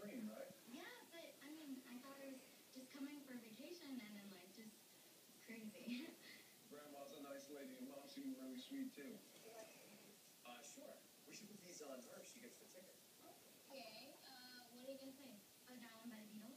dream, right? Yeah, but I mean, I thought I was just coming for a vacation and then like just crazy. Grandma's a nice lady and Mom seemed really sweet too. Sure. We should put these on her. She gets the ticket. Okay, what are you gonna play? Oh, Down by the Beatles?